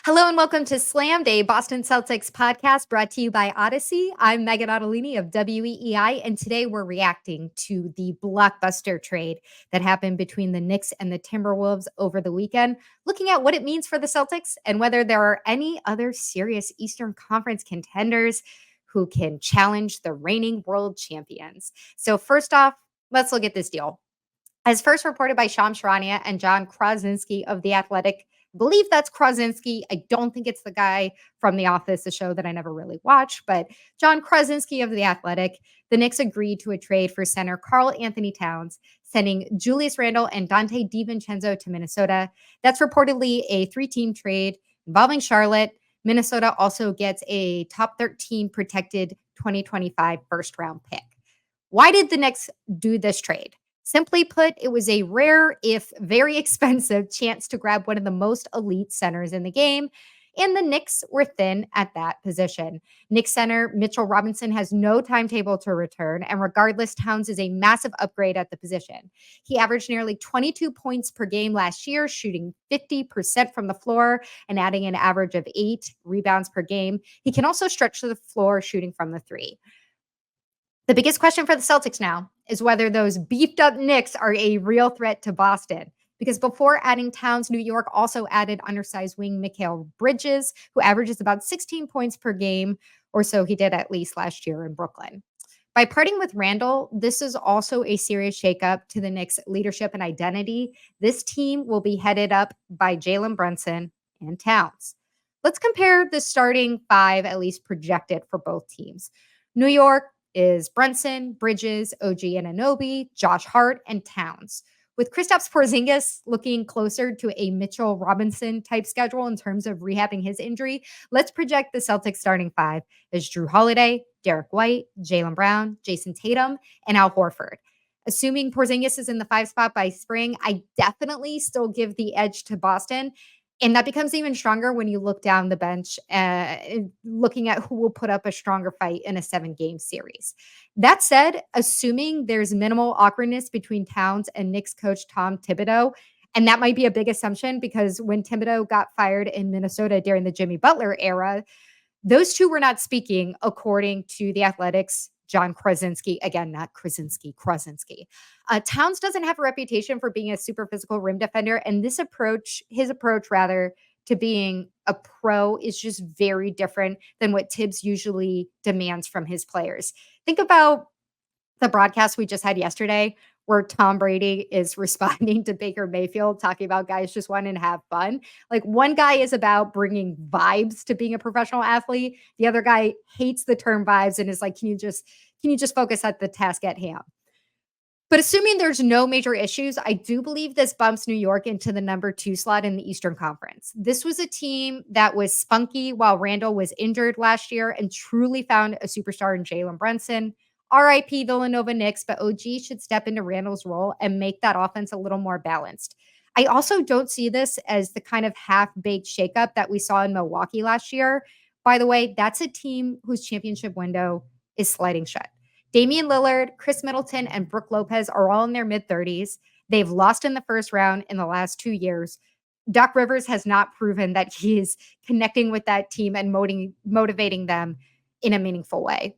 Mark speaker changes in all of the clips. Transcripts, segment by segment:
Speaker 1: Hello and welcome to Slammed, a Boston Celtics podcast brought to you by Odyssey. I'm Meghan Ottolini of weei, and today we're reacting to the blockbuster trade that happened between the Knicks and the Timberwolves over the weekend, looking at what it means for the Celtics and whether there are any other serious Eastern Conference contenders who can challenge the reigning world champions. So first off, let's look at this deal. As first reported by Shams Charania and John Krasinski of The Athletic, I believe that's Krasinski. I don't think it's the guy from The Office, a show that I never really watched, but John Krasinski of The Athletic. The Knicks agreed to a trade for center Karl-Anthony Towns, sending Julius Randle and Dante DiVincenzo to Minnesota. That's reportedly a three-team trade involving Charlotte. Minnesota also gets a top 13 protected 2025 first-round pick. Why did the Knicks do this trade? Simply put, it was a rare, if very expensive, chance to grab one of the most elite centers in the game, and the Knicks were thin at that position. Knicks center Mitchell Robinson has no timetable to return, and regardless, Towns is a massive upgrade at the position. He averaged nearly 22 points per game last year, shooting 50% from the floor and adding an average of 8 rebounds per game. He can also stretch to the floor shooting from the three. The biggest question for the Celtics now is whether those beefed up Knicks are a real threat to Boston. Because before adding Towns, New York also added undersized wing Mikal Bridges, who averages about 16 points per game, or so he did at least last year in Brooklyn. By parting with Randall, this is also a serious shakeup to the Knicks' leadership and identity. This team will be headed up by Jalen Brunson and Towns. Let's compare the starting five, at least projected for both teams. New York is Brunson, Bridges, OG Anunoby, Josh Hart, and Towns. With Kristaps Porzingis looking closer to a Mitchell Robinson type schedule in terms of rehabbing his injury, let's project the Celtics starting five as Drew Holiday, Derek White, Jaylen Brown, Jason Tatum, and Al Horford. Assuming Porzingis is in the 5 spot by spring, I definitely still give the edge to Boston. And that becomes even stronger when you look down the bench, looking at who will put up a stronger fight in a 7-game series. That said, assuming there's minimal awkwardness between Towns and Knicks coach Tom Thibodeau, and that might be a big assumption because when Thibodeau got fired in Minnesota during the Jimmy Butler era, those two were not speaking, according to the Athletics. John Krasinski, again, not Krasinski, Krasinski. Towns doesn't have a reputation for being a super physical rim defender, and his approach rather, to being a pro is just very different than what Tibbs usually demands from his players. Think about the broadcast we just had yesterday where Tom Brady is responding to Baker Mayfield, talking about guys just wanting to have fun. Like one guy is about bringing vibes to being a professional athlete. The other guy hates the term vibes and is like, can you just focus at the task at hand? But assuming there's no major issues, I do believe this bumps New York into the number 2 slot in the Eastern Conference. This was a team that was spunky while Randall was injured last year and truly found a superstar in Jalen Brunson. RIP Villanova Knicks, but OG should step into Randall's role and make that offense a little more balanced. I also don't see this as the kind of half-baked shakeup that we saw in Milwaukee last year. By the way, that's a team whose championship window is sliding shut. Damian Lillard, Chris Middleton, and Brook Lopez are all in their mid-30s. They've lost in the first round in the last 2 years. Doc Rivers has not proven that he is connecting with that team and motivating them in a meaningful way.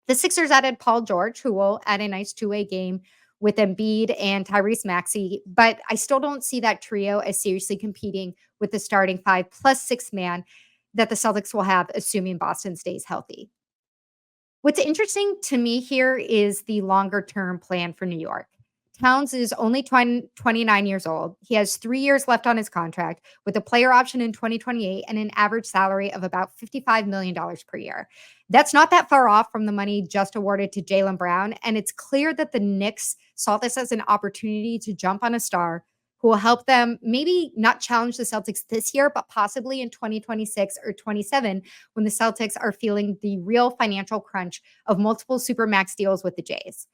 Speaker 1: The Sixers added Paul George, who will add a nice two-way game with Embiid and Tyrese Maxey, but I still don't see that trio as seriously competing with the starting 5 plus 6 man that the Celtics will have, assuming Boston stays healthy. What's interesting to me here is the longer-term plan for New York. Towns is only 29 years old. He has 3 years left on his contract with a player option in 2028 and an average salary of about $55 million per year. That's not that far off from the money just awarded to Jaylen Brown, and it's clear that the Knicks saw this as an opportunity to jump on a star who will help them maybe not challenge the Celtics this year, but possibly in 2026 or 27 when the Celtics are feeling the real financial crunch of multiple supermax deals with the Jays.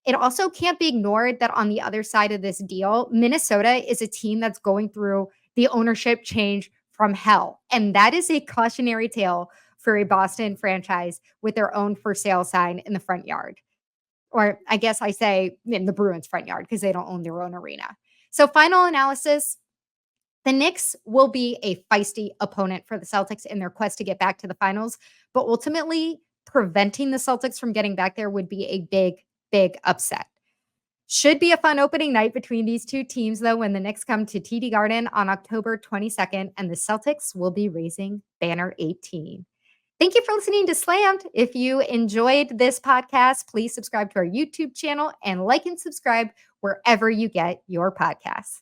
Speaker 1: It also can't be ignored that on the other side of this deal, Minnesota is a team that's going through the ownership change from hell. And that is a cautionary tale for a Boston franchise with their own for sale sign in the front yard. Or I guess I say in the Bruins front yard because they don't own their own arena. So final analysis, The Knicks will be a feisty opponent for the Celtics in their quest to get back to the finals, but ultimately, preventing the Celtics from getting back there would be a big, big upset. Should be a fun opening night between these two teams, though, when the Knicks come to TD Garden on October 22nd, and the Celtics will be raising banner 18. Thank you for listening to Slammed. If you enjoyed this podcast, please subscribe to our YouTube channel and like and subscribe wherever you get your podcasts.